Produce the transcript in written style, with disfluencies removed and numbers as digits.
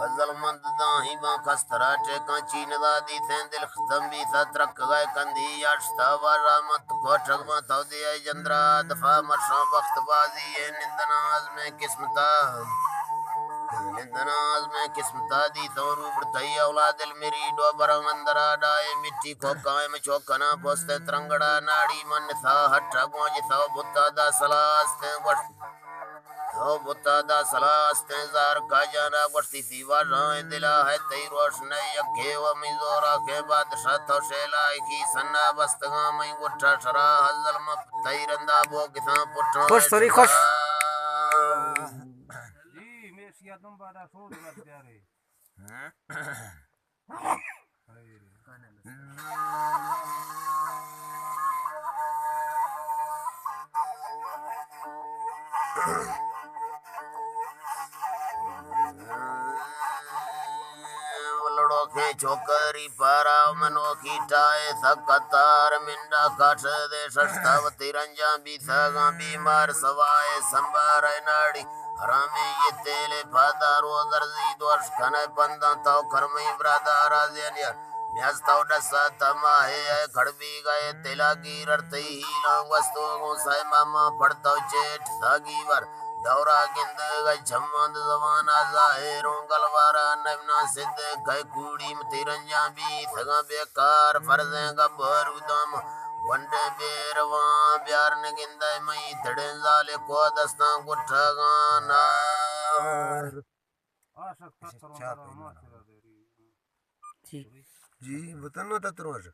फजल मंद दाही बा खस्तरा टेका चीन दादी दिल खत्म भी सत्रक गए कंधी याशता वारा मत कोठक मा थौदी आई जंद्रा दफा मरशा वक्त बाजी ये निंदनाज में किस्मता निंदनाज में किस्मता दी तोरू बड़तई औलाद दिल मेरी डोबर अंदरा डाए मिट्टी को कायम चौकना पोस्ते तरंगड़ा नाड़ी मन था हट्टा गोज था बुत्ता दा सलास्ते वट तो बुत्ता दा सलास्ते जार का जाना वट्टी दीवार राय दिला है तई रोशनी यखे व मिजोरा के बादशाह तो शेला की सन्ना बस्तगा मैं उठा शरा हजल म तई रंदा बो किसा पुट्ठो खुश थोड़ी खुश Ya तुम बारा सो दिवस प्यारे लड़ो के छोकरी पारा मनोखी टाए सकतार मिंडा काठ दे सस्ताव तिरंजा भी सगा बीमार सवाए संबार नाड़ी हरामे ये तेले फादारो दर्जी दोष खने पंदा तो कर्मी ब्रादारा जेनिया न्यास्ताव डसा तमाहे खड़बी गए तेला की ररते ही लांग वस्तु साई मामा पड़ता चेट सागी वर दौरा गिंद गए जम्मद जवाना जाहिरों गलवारा नवना सिद्ध गए कूड़ी तिरंजा भी सगा बेकार फर्जे गबर उदम वंडे बेरवा प्यार ने गिंद मई धड़े जाले को दस्ता गुठा गाना जी जी बताना था तुरंत